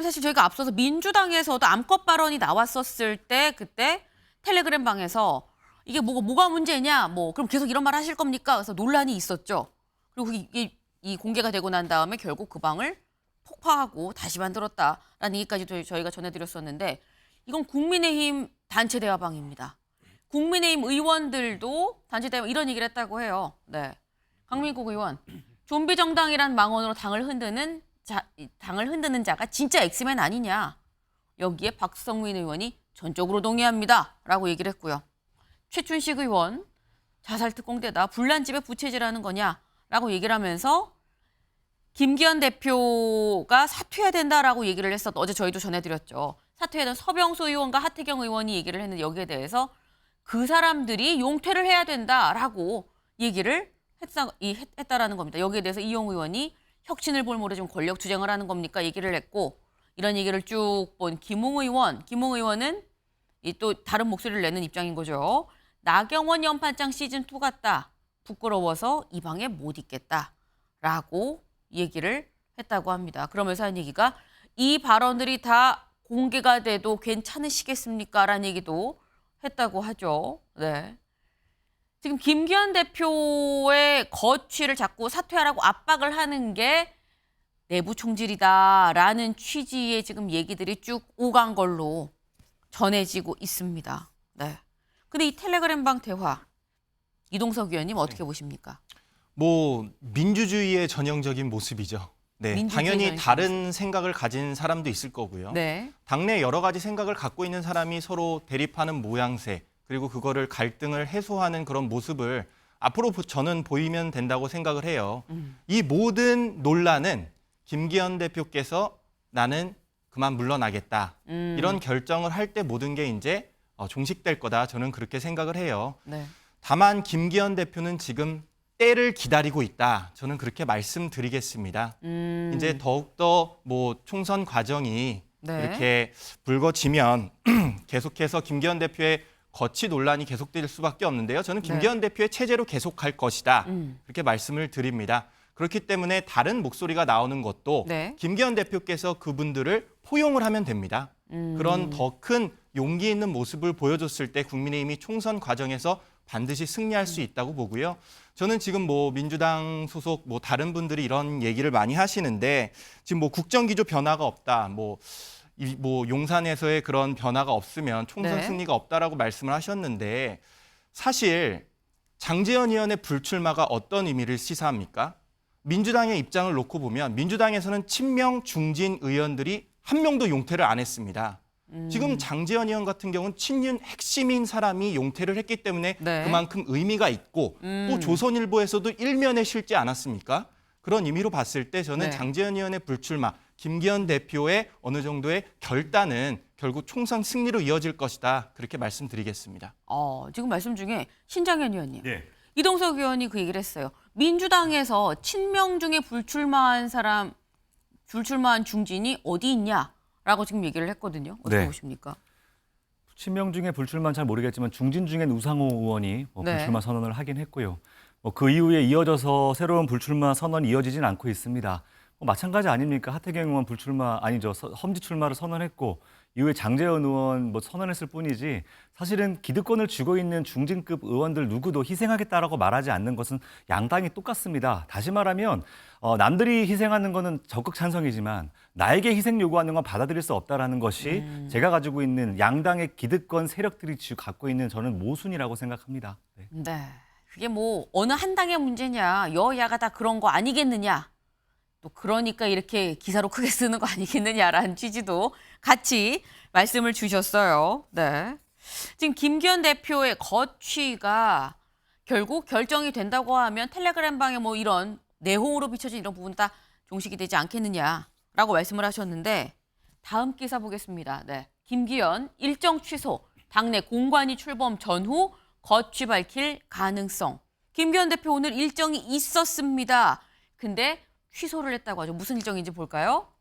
사실 저희가 앞서서 민주당에서도 암컷 발언이 나왔었을 때 그때 텔레그램 방에서 이게 뭐가 문제냐 그럼 계속 이런 말 하실 겁니까? 그래서 논란이 있었죠. 그리고 이게 이 공개가 되고 난 다음에 결국 그 방을 폭파하고 다시 만들었다라는 얘기까지 저희가 전해드렸었는데 이건 국민의힘 단체 대화방입니다. 국민의힘 의원들도 단체 대화 이런 얘기를 했다고 해요. 네. 강민국 의원, 좀비 정당이란 망언으로 당을 흔드는 자가 진짜 엑스맨 아니냐. 여기에 박성민 의원이 전적으로 동의합니다. 라고 얘기를 했고요. 최춘식 의원, 자살특공대다. 불난집에 부채질하는 거냐. 라고 얘기를 하면서 김기현 대표가 사퇴해야 된다라고 얘기를 했었던 어제 저희도 전해드렸죠. 사퇴해야 되는 서병수 의원과 하태경 의원이 얘기를 했는데 여기에 대해서 그 사람들이 용퇴를 해야 된다라고 얘기를 했다라는 겁니다. 여기에 대해서 이용우 의원이 혁신을 볼모로 좀 권력 투쟁을 하는 겁니까? 얘기를 했고 이런 얘기를 쭉 본 김웅 의원은 이 또 다른 목소리를 내는 입장인 거죠. 나경원 연판장 시즌2 같다. 부끄러워서 이 방에 못 있겠다라고 얘기를 했다고 합니다. 그러면서 한 얘기가 이 발언들이 다 공개가 돼도 괜찮으시겠습니까? 라는 얘기도 했다고 하죠. 네. 지금 김기현 대표의 거취를 자꾸 사퇴하라고 압박을 하는 게 내부 총질이다라는 취지의 지금 얘기들이 쭉 오간 걸로 전해지고 있습니다. 네. 근데 이 텔레그램방 대화 이동석 의원님 어떻게 보십니까? 뭐 민주주의의 전형적인 모습이죠. 네, 민주주의 당연히 전형적인 다른 생각을 가진 사람도 있을 거고요. 네. 당내 여러 가지 생각을 갖고 있는 사람이 서로 대립하는 모양새 그리고 그거를 갈등을 해소하는 그런 모습을 앞으로 저는 보이면 된다고 생각을 해요. 이 모든 논란은 김기현 대표께서 나는 그만 물러나겠다. 이런 결정을 할 때 모든 게 이제 종식될 거다. 저는 그렇게 생각을 해요. 네. 다만 김기현 대표는 지금 때를 기다리고 있다. 저는 그렇게 말씀드리겠습니다. 이제 더욱더 뭐 총선 과정이 네. 이렇게 불거지면 계속해서 김기현 대표의 거취 논란이 계속될 수밖에 없는데요. 저는 김기현 대표의 체제로 계속할 것이다. 그렇게 말씀을 드립니다. 그렇기 때문에 다른 목소리가 나오는 것도 네. 김기현 대표께서 그분들을 포용을 하면 됩니다. 그런 더 큰 용기 있는 모습을 보여줬을 때 국민의힘이 총선 과정에서 반드시 승리할 수 있다고 보고요. 저는 지금 뭐 민주당 소속 뭐 다른 분들이 이런 얘기를 많이 하시는데 지금 뭐 국정기조 변화가 없다. 뭐 용산에서의 그런 변화가 없으면 총선 네. 승리가 없다라고 말씀을 하셨는데 사실 장제원 의원의 불출마가 어떤 의미를 시사합니까? 민주당의 입장을 놓고 보면 민주당에서는 친명 중진 의원들이 한 명도 용퇴를 안 했습니다. 지금 장제원 의원 같은 경우는 친윤 핵심인 사람이 용퇴를 했기 때문에 네. 그만큼 의미가 있고 또 조선일보에서도 일면에 실지 않았습니까? 그런 의미로 봤을 때 저는 네. 장제원 의원의 불출마, 김기현 대표의 어느 정도의 결단은 결국 총선 승리로 이어질 것이다. 그렇게 말씀드리겠습니다. 지금 말씀 중에 신장현 의원님. 예. 이동석 의원이 그 얘기를 했어요. 민주당에서 친명 중에 불출마한 중진이 어디 있냐라고 지금 얘기를 했거든요. 어떻게 네. 보십니까? 친명 중에 불출마는 잘 모르겠지만 중진 중엔 우상호 의원이 네. 불출마 선언을 하긴 했고요. 그 이후에 이어져서 새로운 불출마 선언이 이어지진 않고 있습니다. 마찬가지 아닙니까? 하태경 의원 불출마 아니죠. 험지 출마를 선언했고 이후에 장제원 의원 선언했을 뿐이지 사실은 기득권을 쥐고 있는 중진급 의원들 누구도 희생하겠다라고 말하지 않는 것은 양당이 똑같습니다. 다시 말하면 남들이 희생하는 것은 적극 찬성이지만 나에게 희생 요구하는 건 받아들일 수 없다라는 것이 제가 가지고 있는 양당의 기득권 세력들이 갖고 있는 저는 모순이라고 생각합니다. 네. 네. 그게 뭐 어느 한 당의 문제냐, 여야가 다 그런 거 아니겠느냐. 또 그러니까 이렇게 기사로 크게 쓰는 거 아니겠느냐라는 취지도 같이 말씀을 주셨어요. 네. 지금 김기현 대표의 거취가 결국 결정이 된다고 하면 텔레그램방에 뭐 이런 내홍으로 비춰진 이런 부분 다 종식이 되지 않겠느냐라고 말씀을 하셨는데 다음 기사 보겠습니다. 네. 김기현 일정 취소, 당내 공관위 출범 전후 거취 밝힐 가능성. 김기현 대표 오늘 일정이 있었습니다. 근데 취소를 했다고 하죠. 무슨 일정인지 볼까요?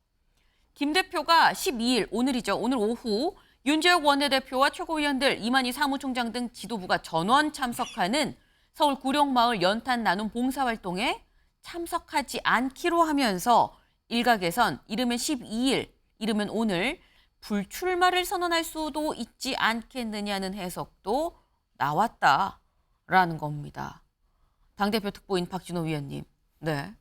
김 대표가 12일, 오늘이죠. 오늘 오후 윤재욱 원내대표와 최고위원들, 이만희 사무총장 등 지도부가 전원 참석하는 서울 구룡마을 연탄 나눔 봉사활동에 참석하지 않기로 하면서 일각에선 이르면 12일, 이르면 오늘 불출마를 선언할 수도 있지 않겠느냐는 해석도 나왔다라는 겁니다. 당대표 특보인 박진호 위원님. 네.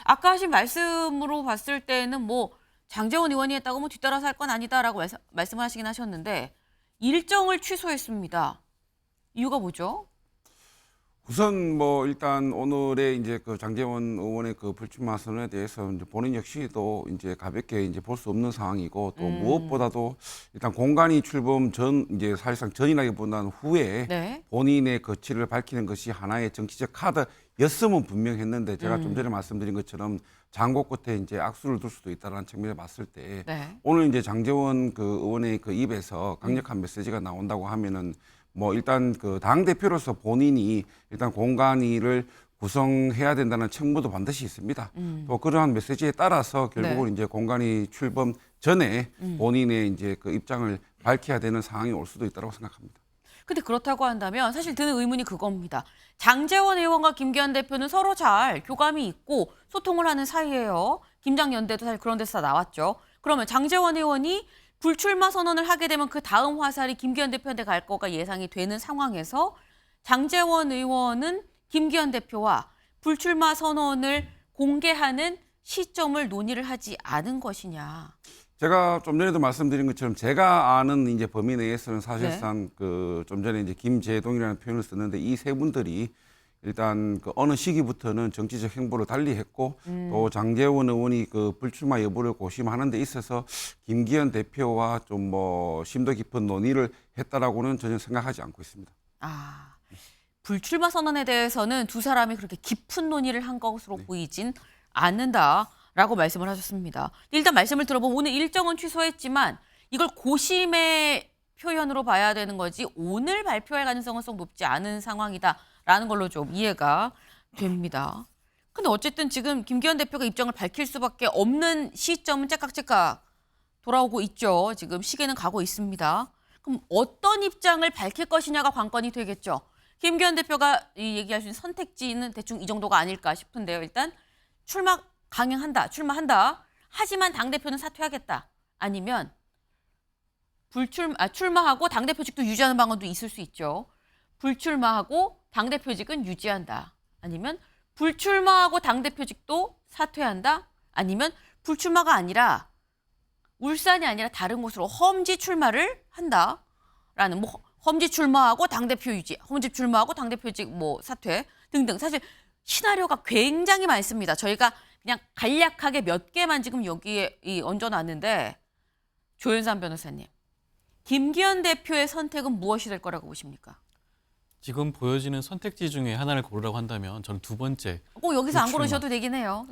아까 하신 말씀으로 봤을 때는 뭐 장제원 의원이 했다고 뭐 뒤따라서 할 건 아니다라고 말씀을 하시긴 하셨는데 일정을 취소했습니다. 이유가 뭐죠? 우선 뭐 일단 오늘의 이제 그 장제원 의원의 그 불출마 선언에 대해서 이제 본인 역시도 이제 가볍게 이제 볼 수 없는 상황이고 또 무엇보다도 일단 공관위 출범 전 이제 사실상 전이라기보다는 후에 네. 본인의 거취를 밝히는 것이 하나의 정치적 카드였으면 분명했는데 제가 좀 전에 말씀드린 것처럼 장고 끝에 이제 악수를 둘 수도 있다라는 측면을 봤을 때 네. 오늘 이제 장제원 그 의원의 그 입에서 강력한 메시지가 나온다고 하면은 뭐 일단 그 당 대표로서 본인이 일단 공관위를 구성해야 된다는 책무도 반드시 있습니다. 또 그러한 메시지에 따라서 결국은 이제 공관위 출범 전에 본인의 이제 그 입장을 밝혀야 되는 상황이 올 수도 있다고 생각합니다. 근데 그렇다고 한다면 사실 드는 의문이 그겁니다. 장제원 의원과 김기현 대표는 서로 잘 교감이 있고 소통을 하는 사이예요. 김장연대도 사실 그런 데서 나왔죠. 그러면 장제원 의원이 불출마 선언을 하게 되면 그 다음 화살이 김기현 대표한테 갈 거가 예상이 되는 상황에서 장제원 의원은 김기현 대표와 불출마 선언을 공개하는 시점을 논의를 하지 않은 것이냐. 제가 좀 전에도 말씀드린 것처럼 제가 아는 이제 범위 내에서는 사실상 그 좀 전에 이제 김재동이라는 표현을 썼는데 이 세 분들이 일단 그 어느 시기부터는 정치적 행보를 달리했고 또 장제원 의원이 그 불출마 여부를 고심하는 데 있어서 김기현 대표와 좀 뭐 심도 깊은 논의를 했다라고는 전혀 생각하지 않고 있습니다. 아, 불출마 선언에 대해서는 두 사람이 그렇게 깊은 논의를 한 것으로 보이진 않는다라고 말씀을 하셨습니다. 일단 말씀을 들어보면 오늘 일정은 취소했지만 이걸 고심의 표현으로 봐야 되는 거지 오늘 발표할 가능성은 썩 높지 않은 상황이다라는 걸로 좀 이해가 됩니다. 근데 어쨌든 지금 김기현 대표가 입장을 밝힐 수밖에 없는 시점은 째깍째깍 돌아오고 있죠. 지금 시계는 가고 있습니다. 그럼 어떤 입장을 밝힐 것이냐가 관건이 되겠죠. 김기현 대표가 얘기할 수 있는 선택지는 대충 이 정도가 아닐까 싶은데요. 일단 출마 강행한다, 출마한다. 하지만 당대표는 사퇴하겠다. 아니면 출마하고 당대표직도 유지하는 방안도 있을 수 있죠. 불출마하고 당대표직은 유지한다. 아니면 불출마하고 당대표직도 사퇴한다. 아니면 불출마가 아니라 울산이 아니라 다른 곳으로 험지 출마를 한다라는 뭐 험지 출마하고 당대표 유지, 험지 출마하고 당대표직 뭐 사퇴 등등 사실 시나리오가 굉장히 많습니다. 저희가 그냥 간략하게 몇 개만 지금 여기에 얹어놨는데 조윤선 변호사님, 김기현 대표의 선택은 무엇이 될 거라고 보십니까? 지금 보여지는 선택지 중에 하나를 고르라고 한다면 저는 두 번째 꼭 여기서 안 불출마. 고르셔도 되긴 해요.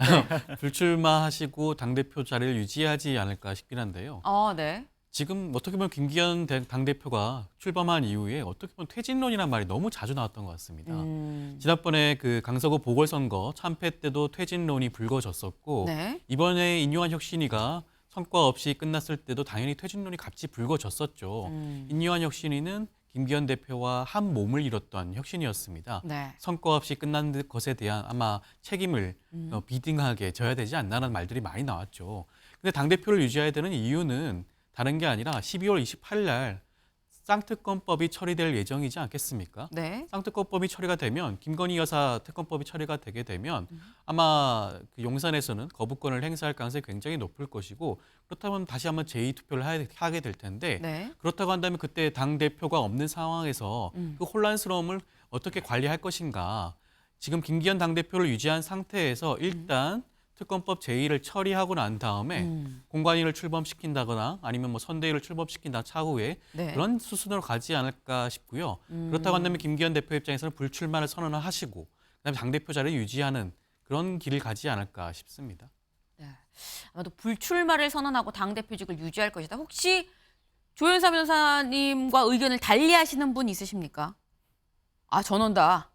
불출마하시고 당대표 자리를 유지하지 않을까 싶긴 한데요. 네. 지금 어떻게 보면 김기현 당대표가 출범한 이후에 어떻게 보면 퇴진론이라는 말이 너무 자주 나왔던 것 같습니다. 지난번에 그 강서구 보궐선거 참패 때도 퇴진론이 불거졌었고 네. 이번에 인요한 혁신위가 성과 없이 끝났을 때도 당연히 퇴진론이 같이 불거졌었죠. 인요한 혁신위는 김기현 대표와 한 몸을 이뤘던 혁신이었습니다. 네. 성과 없이 끝난 것에 대한 아마 책임을 비등하게 져야 되지 않나라는 말들이 많이 나왔죠. 근데 당대표를 유지해야 되는 이유는 다른 게 아니라 12월 28일 날 쌍특검법이 처리될 예정이지 않겠습니까? 네. 쌍특검법이 처리가 되면 김건희 여사 특검법이 처리가 되게 되면 아마 그 용산에서는 거부권을 행사할 가능성이 굉장히 높을 것이고 그렇다면 다시 한번 제2투표를 하게 될 텐데 네. 그렇다고 한다면 그때 당대표가 없는 상황에서 그 혼란스러움을 어떻게 관리할 것인가. 지금 김기현 당대표를 유지한 상태에서 일단 특검법 제2를 처리하고 난 다음에 공관위를 출범시킨다거나 아니면 뭐 선대위를 출범시킨다 차후에 네. 그런 수순으로 가지 않을까 싶고요. 그렇다고 한다면 김기현 대표 입장에서는 불출마를 선언을 하시고 그다음에 당대표 자리를 유지하는 그런 길을 가지 않을까 싶습니다. 네. 아마도 불출마를 선언하고 당대표직을 유지할 것이다. 혹시 조윤선 변호사님과 의견을 달리하시는 분 있으십니까? 전원다.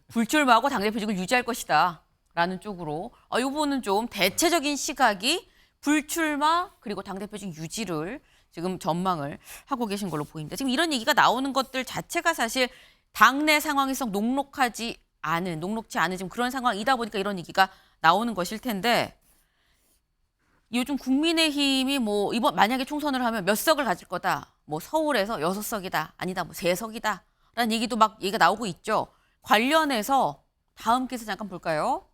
불출마하고 당대표직을 유지할 것이다. 라는 쪽으로 이 부분은 좀 대체적인 시각이 불출마 그리고 당대표직 유지를 지금 전망을 하고 계신 걸로 보입니다. 지금 이런 얘기가 나오는 것들 자체가 사실 당내 상황이 썩 녹록치 않은 지금 그런 상황이다 보니까 이런 얘기가 나오는 것일 텐데 요즘 국민의힘이 뭐 이번 만약에 총선을 하면 몇 석을 가질 거다. 뭐 서울에서 6석이다. 아니다. 뭐 3석이다. 라는 얘기도 막 얘기가 나오고 있죠. 관련해서 다음 기사 잠깐 볼까요?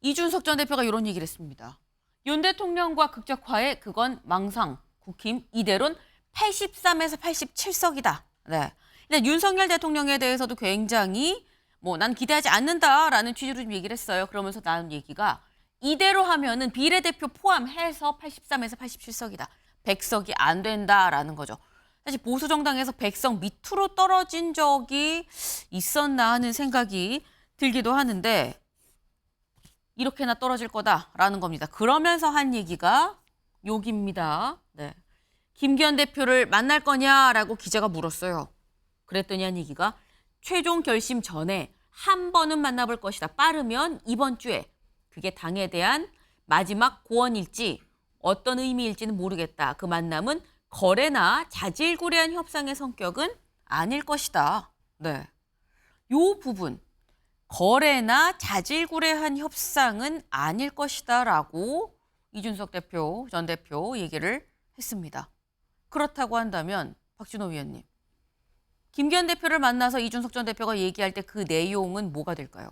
이준석 전 대표가 이런 얘기를 했습니다. 윤 대통령과 극적화에 그건 망상, 국힘 이대로는 83에서 87석이다. 네. 근데 윤석열 대통령에 대해서도 굉장히 뭐 난 기대하지 않는다라는 취지로 좀 얘기를 했어요. 그러면서 나온 얘기가 이대로 하면은 비례대표 포함해서 83에서 87석이다. 100석이 안 된다라는 거죠. 사실 보수 정당에서 100석 밑으로 떨어진 적이 있었나 하는 생각이 들기도 하는데 이렇게나 떨어질 거다라는 겁니다. 그러면서 한 얘기가 여기입니다. 네. 김기현 대표를 만날 거냐라고 기자가 물었어요. 그랬더니 한 얘기가 최종 결심 전에 한 번은 만나볼 것이다. 빠르면 이번 주에. 그게 당에 대한 마지막 고언일지 어떤 의미일지는 모르겠다. 그 만남은 거래나 자질구레한 협상의 성격은 아닐 것이다. 네. 요 부분. 거래나 자질구레한 협상은 아닐 것이다라고 이준석 대표, 전 대표 얘기를 했습니다. 그렇다고 한다면 박준호 위원님, 김기현 대표를 만나서 이준석 전 대표가 얘기할 때 그 내용은 뭐가 될까요?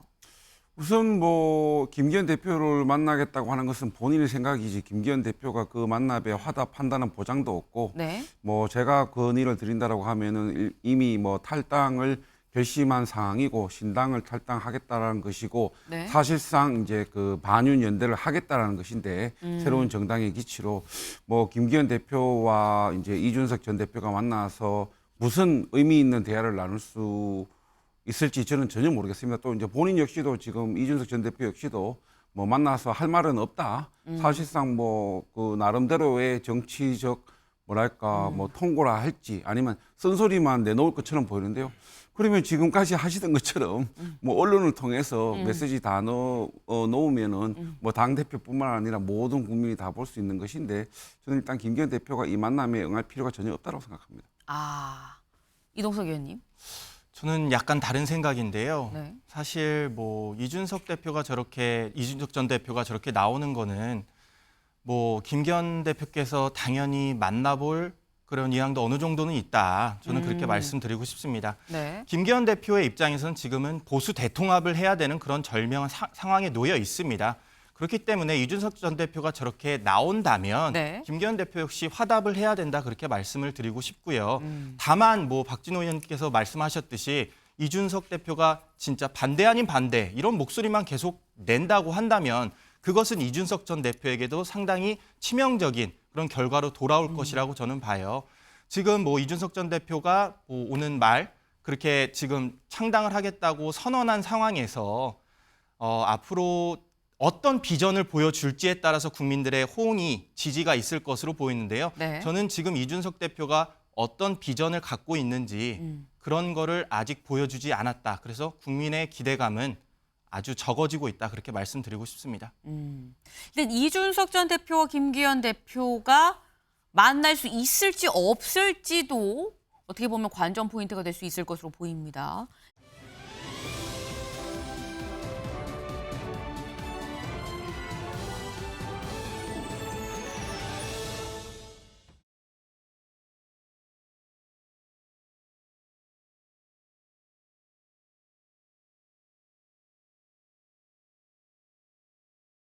우선 뭐 김기현 대표를 만나겠다고 하는 것은 본인의 생각이지 김기현 대표가 그 만남에 화답한다는 보장도 없고 네. 뭐 제가 건의를 드린다라고 하면은 이미 뭐 탈당을 결심한 상황이고 신당을 탈당하겠다라는 것이고 네. 사실상 이제 그 반윤 연대를 하겠다라는 것인데 새로운 정당의 기치로 뭐 김기현 대표와 이제 이준석 전 대표가 만나서 무슨 의미 있는 대화를 나눌 수 있을지 저는 전혀 모르겠습니다. 또 이제 본인 역시도 지금 이준석 전 대표 역시도 뭐 만나서 할 말은 없다. 사실상 뭐 그 나름대로의 정치적 뭐랄까 뭐 통고라 할지 아니면 쓴소리만 내놓을 것처럼 보이는데요. 그러면 지금까지 하시던 것처럼 뭐 언론을 통해서 메시지 다 놓으면은 뭐 당 대표뿐만 아니라 모든 국민이 다 볼 수 있는 것인데 저는 일단 김기현 대표가 이 만남에 응할 필요가 전혀 없다고 생각합니다. 아, 이동석 의원님. 저는 약간 다른 생각인데요. 네. 사실 뭐 이준석 전 대표가 저렇게 나오는 거는 뭐 김기현 대표께서 당연히 만나볼 그런 의향도 어느 정도는 있다. 저는 그렇게 말씀드리고 싶습니다. 네. 김기현 대표의 입장에서는 지금은 보수 대통합을 해야 되는 그런 절명한 상황에 놓여 있습니다. 그렇기 때문에 이준석 전 대표가 저렇게 나온다면 네. 김기현 대표 역시 화답을 해야 된다 그렇게 말씀을 드리고 싶고요. 다만 뭐 박진호 의원께서 말씀하셨듯이 이준석 대표가 진짜 반대 아닌 반대 이런 목소리만 계속 낸다고 한다면 그것은 이준석 전 대표에게도 상당히 치명적인 그런 결과로 돌아올 것이라고 저는 봐요. 지금 뭐 이준석 전 대표가 뭐 오는 말 그렇게 지금 창당을 하겠다고 선언한 상황에서 앞으로 어떤 비전을 보여줄지에 따라서 국민들의 호응이 지지가 있을 것으로 보이는데요. 네. 저는 지금 이준석 대표가 어떤 비전을 갖고 있는지 그런 거를 아직 보여주지 않았다. 그래서 국민의 기대감은 아주 적어지고 있다. 그렇게 말씀드리고 싶습니다. 일단 이준석 전 대표와 김기현 대표가 만날 수 있을지 없을지도 어떻게 보면 관전 포인트가 될 수 있을 것으로 보입니다.